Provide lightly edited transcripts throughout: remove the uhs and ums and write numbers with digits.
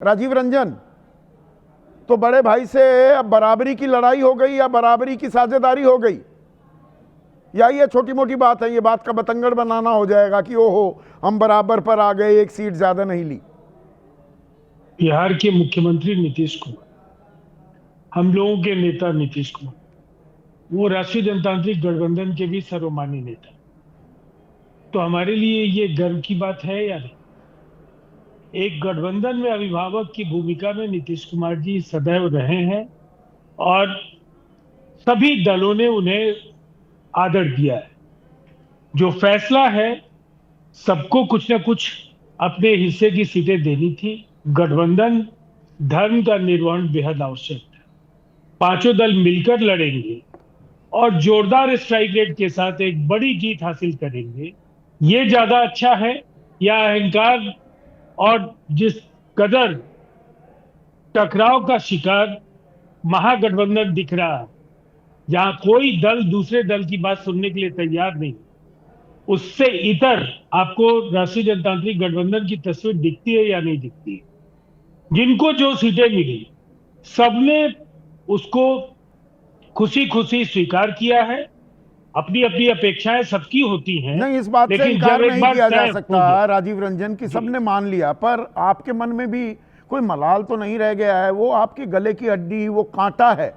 राजीव रंजन, तो बड़े भाई से अब बराबरी की लड़ाई हो गई या बराबरी की साझेदारी हो गई, या ये छोटी मोटी बात है, ये बात का बतंगड़ बनाना हो जाएगा कि ओहो हम बराबर पर आ गए, एक सीट ज्यादा नहीं ली। बिहार के मुख्यमंत्री नीतीश कुमार, हम लोगों के नेता नीतीश कुमार, वो राष्ट्रीय जनतांत्रिक गठबंधन के भी सर्वमान्य नेता। तो हमारे लिए ये गर्व की बात है या नहीं? एक गठबंधन में अभिभावक की भूमिका में नीतीश कुमार जी सदैव रहे हैं और सभी दलों ने उन्हें आदर दिया है। जो फैसला है, सबको कुछ ना कुछ अपने हिस्से की सीटें देनी थी। गठबंधन धर्म का निर्वहन बेहद आवश्यक है। पांचों दल मिलकर लड़ेंगे और जोरदार स्ट्राइक रेट के साथ एक बड़ी जीत हासिल करेंगे। ये ज्यादा अच्छा है या अहंकार और जिस कदर टकराव का शिकार महागठबंधन दिख रहा है, जहां कोई दल दूसरे दल की बात सुनने के लिए तैयार नहीं, उससे इतर आपको राष्ट्रीय जनतांत्रिक गठबंधन की तस्वीर दिखती है या नहीं दिखती है? जिनको जो सीटें मिली, सबने उसको खुशी खुशी स्वीकार किया है। अपनी अपनी अपेक्षाएं सबकी होती हैं, नहीं, इस बात से लेकिन इनकार जब एक नहीं बार किया जा तय सकता हो गया, राजीव रंजन की सबने मान लिया, पर आपके मन में भी कोई मलाल तो नहीं रह गया है? वो आपके गले की हड्डी, वो कांटा है,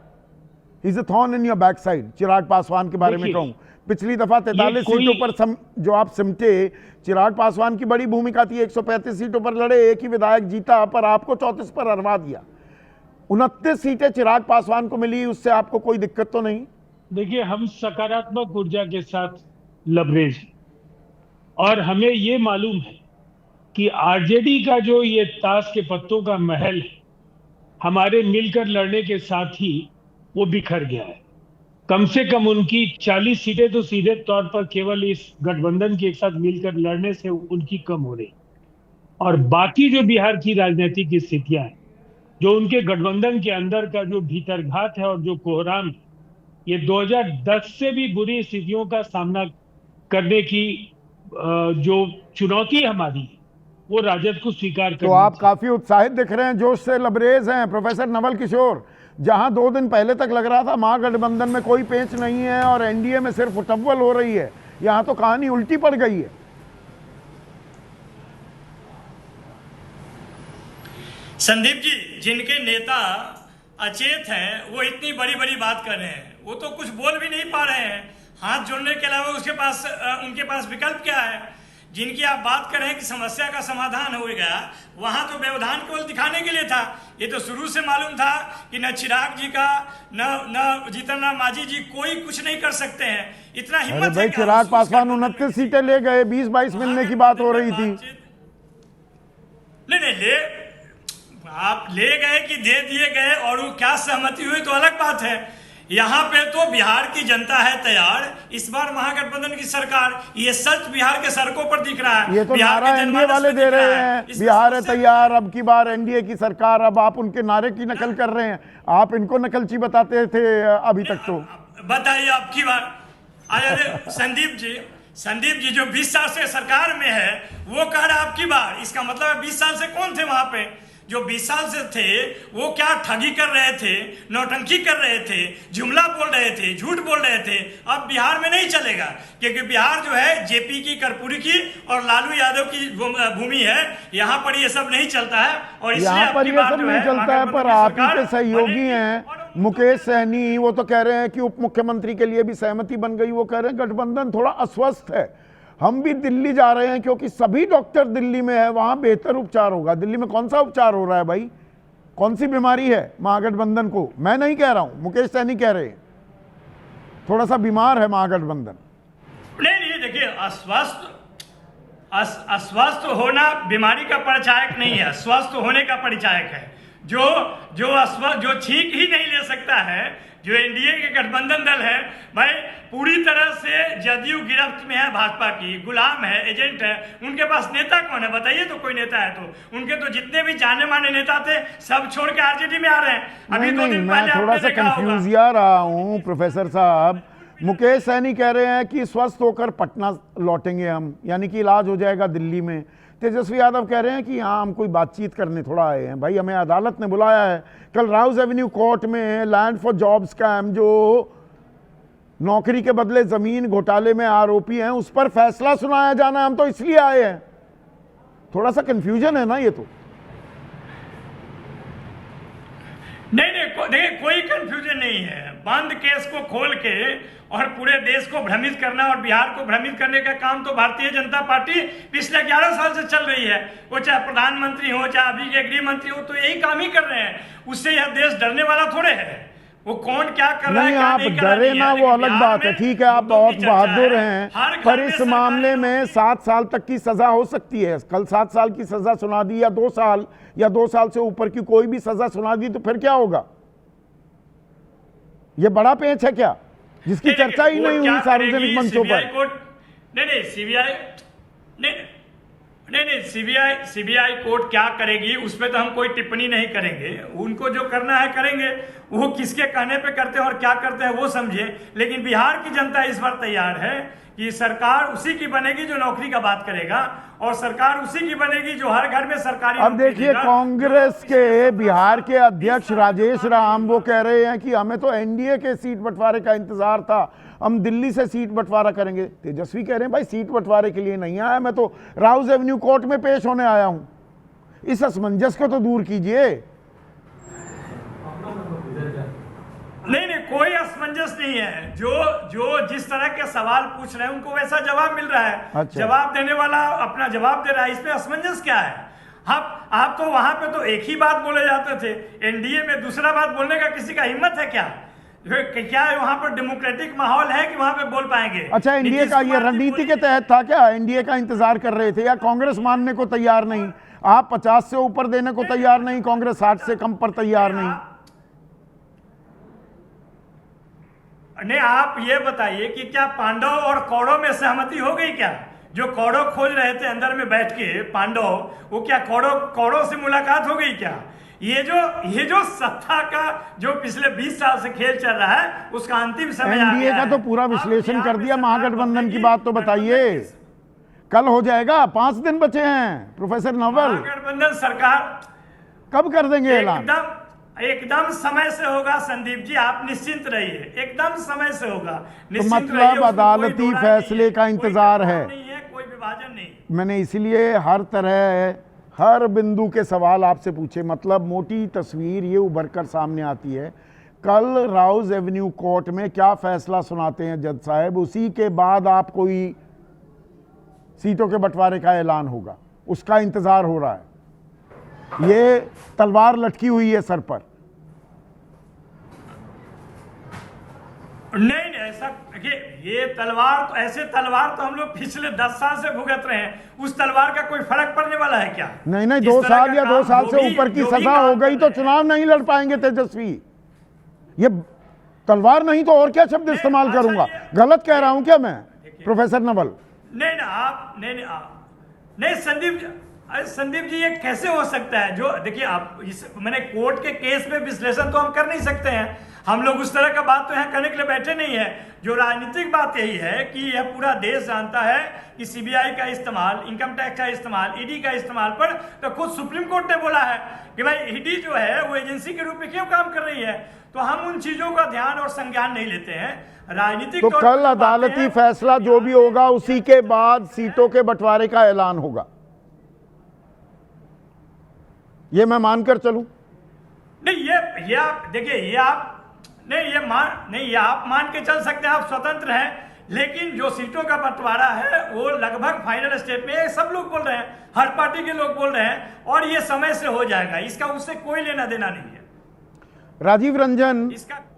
is a thorn in your back side. Chirag Paswan के बारे में कहूं, पिछली दफा 43 सीटों पर जो आप सिमटे, चिराग पासवान की बड़ी भूमिका थी, 135 सीटों पर लड़े, एक ही विधायक जीता, पर आपको 34 पर हरवा दिया। 29 सीटें चिराग पासवान को मिली, उससे आपको कोई दिक्कत तो नहीं? देखिए, हम सकारात्मक ऊर्जा के साथ लबरेज हैं और हमें ये मालूम है कि आरजेडी का जो ये ताश के पत्तों का महल है, हमारे मिलकर लड़ने के साथ ही वो बिखर गया है। कम से कम उनकी 40 सीटें तो सीधे तौर पर केवल इस गठबंधन के एक साथ मिलकर लड़ने से उनकी कम हो रही, और बाकी जो बिहार की राजनीतिक स्थितियां हैं, जो उनके गठबंधन के अंदर का जो भीतरघात है और जो कोहराम है, ये 2010 से भी बुरी स्थितियों का सामना करने की जो चुनौती हमारी है, वो राजद को स्वीकार करनी तो आप चाहिए। काफी उत्साहित दिख रहे हैं, जोश से लबरेज हैं। प्रोफेसर नवल किशोर, जहां 2 दिन पहले तक लग रहा था महागठबंधन में कोई पेंच नहीं है और एनडीए में सिर्फ उटव्वल हो रही है, यहां तो कहानी उल्टी पड़ गई है। संदीप जी, जिनके नेता अचेत हैं वो इतनी बड़ी बड़ी बात कर रहे हैं, वो तो कुछ बोल भी नहीं पा रहे हैं। हाथ जोड़ने के अलावा उनके पास विकल्प क्या है? जिनकी आप बात कर रहे हैं कि समस्या का समाधान हो गया, वहां तो व्यवधान केवल दिखाने के लिए था। ये तो शुरू से मालूम था कि न चिराग जी का न जीतन राम मांझी जी कोई कुछ नहीं कर सकते हैं। इतना हिम्मत भाई, चिराग पासवान 29 सीटें ले गए, 20-22 मिलने की बात हो रही थी। नहीं, आप ले गए कि दे दिए गए और वो क्या सहमति हुई तो अलग बात है। यहाँ पे तो बिहार की जनता है तैयार, इस बार महागठबंधन की सरकार, ये सच बिहार के सड़कों पर दिख रहा है। ये तो नारा एनडीए वाले दे रहे हैं, बिहार है तैयार, अब की बार एनडीए की सरकार। अब आप उनके नारे की नकल कर रहे हैं, आप इनको नकलची बताते थे अभी तक। तो बताइए अब की बार। अरे संदीप जी जो 20 साल से सरकार में है, वो कह रहा अब की बार, इसका मतलब 20 साल से कौन थे वहां पे? जो 20 साल से थे वो क्या ठगी कर रहे थे, नौटंकी कर रहे थे, जुमला बोल रहे थे, झूठ बोल रहे थे। अब बिहार में नहीं चलेगा, क्योंकि बिहार जो है जेपी की, कर्पूरी की और लालू यादव की भूमि है। यहाँ पर ये सब नहीं चलता है और यहाँ पर ये सब नहीं चलता है। पर आप ही के सहयोगी हैं मुकेश सहनी, वो तो कह रहे हैं कि उप मुख्यमंत्री के लिए भी सहमति बन गई। वो कह रहे हैं गठबंधन थोड़ा अस्वस्थ है, हम भी दिल्ली जा रहे हैं क्योंकि सभी डॉक्टर दिल्ली में है, वहां बेहतर उपचार होगा। दिल्ली में कौन सा उपचार हो रहा है भाई? कौन सी बीमारी है महागठबंधन को? मैं नहीं कह रहा हूं, मुकेश सैनी कह रहे हैं थोड़ा सा बीमार है महागठबंधन। नहीं, देखिए, अस्वस्थ होना बीमारी का परिचायक नहीं है, स्वस्थ होने का परिचायक है। जो छींक ही नहीं ले सकता है, जो एनडीए के गठबंधन दल है, भाई पूरी तरह से जदयू गिरफ्त में है, भाजपा की गुलाम है, एजेंट है। उनके पास नेता कौन है? बताइए तो कोई नेता है तो। उनके तो जितने भी जाने माने नेता थे सब छोड़ के आरजेडी में आ रहे हैं। अभी नहीं, मैं थोड़ा सा कंफ्यूज आ रहा हूं प्रोफेसर साहब। मुकेश सैनी कह रहे हैं कि स्वस्थ होकर पटना लौटेंगे हम, यानी कि इलाज हो जाएगा दिल्ली में। तेजस्वी यादव कह रहे हैं कि हाँ हम कोई बातचीत करने थोड़ा आए हैं, भाई हमें अदालत ने बुलाया है। कल राउज एवेन्यू कोर्ट में लैंड फॉर जॉब स्कैम, जो नौकरी के बदले जमीन घोटाले में आरोपी हैं, उस पर फैसला सुनाया जाना, हम तो इसलिए आए हैं। थोड़ा सा कंफ्यूजन है ना ये तो। नहीं देखिए कोई कंफ्यूजन नहीं है। बंद केस को खोल के और पूरे देश को भ्रमित करना और बिहार को भ्रमित करने का काम तो भारतीय जनता पार्टी पिछले 11 साल से चल रही है। वो चाहे प्रधानमंत्री हो, चाहे अभी के गृह मंत्री हो, तो यही काम ही कर रहे हैं। उससे यह देश डरने वाला थोड़े है। वो कौन क्या कर रहा है, नहीं, क्या आप नहीं कर रहा डरे है, ना, वो अलग बात है। ठीक है, आप बहुत बहादुर हर हैं, घर पर में इस सरकार मामले में 7 साल तक की सजा हो सकती है। कल 7 साल की सजा सुना दी, या 2 साल, या 2 साल से ऊपर की कोई भी सजा सुना दी, तो फिर क्या होगा? ये बड़ा पेच है क्या, जिसकी चर्चा ही नहीं हुई सार्वजनिक मंचों पर? नहीं सीबीआई कोर्ट क्या करेगी उस पर तो हम कोई टिप्पणी नहीं करेंगे। उनको जो करना है करेंगे, वो किसके कहने पे करते हैं और क्या करते हैं वो समझे। लेकिन बिहार की जनता इस बार तैयार है कि सरकार उसी की बनेगी जो नौकरी का बात करेगा, और सरकार उसी की बनेगी जो हर घर में सरकारी। अब देखिए, कांग्रेस के बिहार के अध्यक्ष राजेश राम वो कह रहे हैं कि हमें तो एनडीए के सीट बंटवारे का इंतजार था, हम दिल्ली से सीट बंटवारा करेंगे। तेजस्वी कह रहे हैं भाई सीट बंटवारे के लिए नहीं आया, मैं तो राउज एवेन्यू कोर्ट में पेश होने आया हूं। इस असमंजस को तो दूर कीजिए। नहीं कोई असमंजस नहीं है। जो जिस तरह के सवाल पूछ रहे हैं उनको वैसा जवाब मिल रहा है। अच्छा। जवाब देने वाला अपना जवाब दे रहा है, इसमें असमंजस क्या है? आप तो वहां पे तो एक ही बात बोले जाते थे, एनडीए में दूसरा बात बोलने का किसी का हिम्मत है क्या? क्या वहां पर डेमोक्रेटिक माहौल है कि वहां पे बोल पाएंगे? अच्छा, एनडीए का ये रणनीति के तहत था क्या? एनडीए का इंतजार कर रहे थे, या कांग्रेस मानने को तैयार नहीं? आप 50 से ऊपर देने को तैयार नहीं, कांग्रेस 60 से कम पर तैयार नहीं। नहीं, आप ये बताइए कि क्या पांडव और कौरव में सहमति हो गई क्या? जो कौरव खोज रहे थे अंदर में बैठ के पांडव, वो क्या कौरव से मुलाकात हो गई क्या? ये जो सत्ता का जो पिछले 20 साल से खेल चल रहा है, उसका अंतिम समय आ एनडीए गया का है। तो पूरा विश्लेषण कर दिया। महागठबंधन की बात तो बताइए, कल हो जाएगा, 5 दिन बचे हैं। प्रोफेसर नवल, महागठबंधन सरकार कब कर देंगे ऐलान? एकदम समय से होगा संदीप जी, आप निश्चिंत रहिए, एकदम समय से होगा। तो मतलब अदालती फैसले का इंतजार है, कोई विभाजन नहीं। मैंने इसीलिए हर तरह हर बिंदु के सवाल आपसे पूछे। मतलब मोटी तस्वीर ये उभर कर सामने आती है, कल राउज एवेन्यू कोर्ट में क्या फैसला सुनाते हैं जज साहब, उसी के बाद आप कोई सीटों के बंटवारे का ऐलान होगा, उसका इंतजार हो रहा है। ये तलवार लटकी हुई है सर पर। नहीं ऐसा देखिए, ये तलवार तो ऐसे तलवार तो हम लोग पिछले 10 साल से भुगत रहे हैं। उस तलवार का कोई फर्क पड़ने वाला है क्या? नहीं 2 साल या 2 साल से ऊपर की सजा हो गई तो चुनाव नहीं लड़ पाएंगे तेजस्वी। ये तलवार नहीं तो और क्या शब्द इस्तेमाल करूंगा? गलत कह रहा हूं क्या मैं प्रोफेसर नवल? नहीं ना आप नहीं संदीप जी ये कैसे हो सकता है? जो देखिए आप मैंने कोर्ट के केस में विश्लेषण तो हम कर नहीं सकते हैं, हम लोग उस तरह का बात तो यहाँ करने के लिए बैठे नहीं है। जो राजनीतिक बात यही है कि यह पूरा देश जानता है कि सीबीआई का इस्तेमाल, इनकम टैक्स का इस्तेमाल, ईडी का इस्तेमाल पर तो खुद सुप्रीम कोर्ट ने बोला है कि भाई ईडी जो है वो एजेंसी के रूप में क्यों काम कर रही है। तो हम उन चीजों का ध्यान और संज्ञान नहीं लेते हैं। राजनीतिक तो कल अदालती फैसला जो भी होगा उसी के बाद सीटों के बंटवारे का ऐलान होगा, ये मैं मानकर चलूं? नहीं ये आप देखिए, ये आप मान के चल सकते हैं, आप स्वतंत्र हैं। लेकिन जो सीटों का बंटवारा है वो लगभग फाइनल स्टेप में, सब लोग बोल रहे हैं, हर पार्टी के लोग बोल रहे हैं, और ये समय से हो जाएगा, इसका उससे कोई लेना देना नहीं है। राजीव रंजन,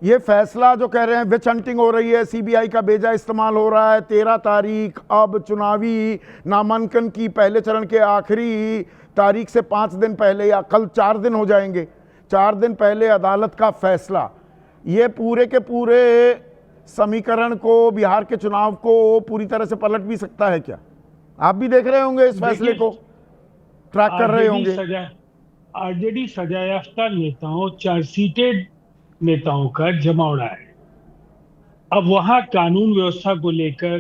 ये फैसला जो कह रहे हैं विच हंटिंग हो रही है, सीबीआई का बेजा इस्तेमाल हो रहा है, 13 तारीख अब चुनावी नामांकन की पहले चरण के आखिरी तारीख से 5 दिन पहले या कल 4 दिन हो जाएंगे, 4 दिन पहले अदालत का फैसला, ये पूरे के पूरे समीकरण को, बिहार के चुनाव को पूरी तरह से पलट भी सकता है क्या? आप भी देख रहे होंगे इस फैसले को, ट्रैक कर रहे होंगे। ऑलरेडी सजायाफ्ता नेताओं, चार्जशीटेड नेताओं का जमावड़ा है। अब वहां कानून व्यवस्था को लेकर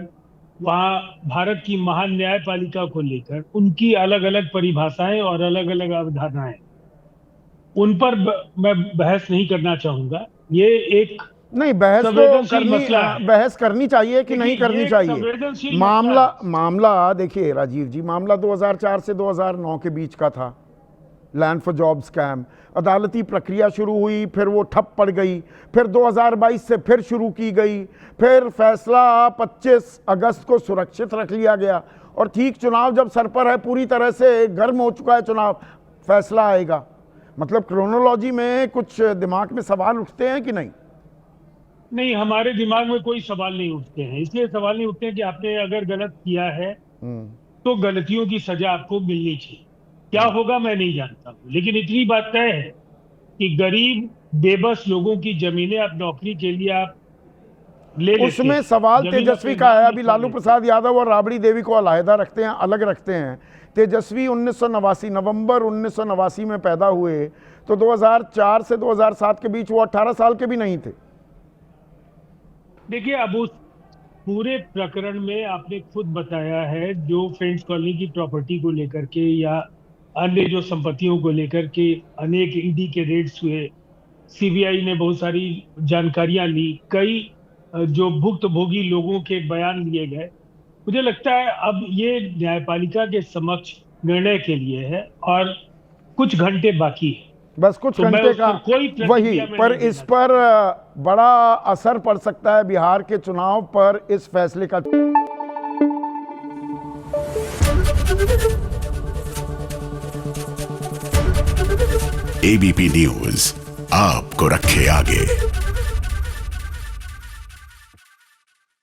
वहाँ भारत की महान न्यायपालिका को लेकर उनकी अलग अलग परिभाषाएं और अलग अलग अवधारणाएं, उन पर मैं बहस नहीं करना चाहूंगा। ये एक नहीं, बहस तो संवेदनशील करनी, मसला है। बहस करनी चाहिए कि देखिए, नहीं करनी ये एक चाहिए। संवेदनशील मामला मसला मामला देखिए राजीव जी, मामला 2004 से 2009 के बीच का था, लैंड फॉर जॉब स्कैम। अदालती प्रक्रिया शुरू हुई, फिर वो ठप पड़ गई, फिर 2022 से फिर शुरू की गई, फिर फैसला 25 अगस्त को सुरक्षित रख लिया गया, और ठीक चुनाव जब सर पर है, पूरी तरह से गर्म हो चुका है चुनाव, फैसला आएगा। मतलब क्रोनोलॉजी में कुछ दिमाग में सवाल उठते हैं कि नहीं? नहीं, हमारे दिमाग में कोई सवाल नहीं उठते हैं। इसलिए सवाल नहीं उठते हैं कि आपने अगर गलत किया है तो गलतियों की सजा आपको मिलनी चाहिए। क्या होगा मैं नहीं जानता हूँ, लेकिन इतनी बात तय है कि गरीब बेबस लोगों की जमीनें आप नौकरी के लिए आप ले लेते हैं। उसमें सवाल जमीन तेजस्वी अपने का है। नाम अभी लिख लालू लेते प्रसाद यादव और राबड़ी देवी को अलहदा रखते हैं, अलग रखते हैं। तेजस्वी 1989 नवंबर 1989 में पैदा हुए, तो 2004 से 2007 के बीच वो 18 साल के भी नहीं थे। देखिए, अब उस पूरे प्रकरण में आपने खुद बताया है, जो फ्रेंड्स कॉलोनी की प्रॉपर्टी को लेकर के या अन्य जो संपत्तियों को लेकर के अनेक ईडी के रेड्स हुए, सीबीआई ने बहुत सारी जानकारियां ली, कई जो भुक्तभोगी लोगों के बयान लिए गए। मुझे लगता है अब ये न्यायपालिका के समक्ष निर्णय के लिए है और कुछ घंटे बाकी है। बस कुछ तो मैं घंटे उस का पर कोई वही, प्रतिक्रिया में पर नहीं इस देना पर बड़ा असर पड़ सकता है बिहार के चुनाव पर, इस फैसले का। एबीपी न्यूज आपको रखे आगे।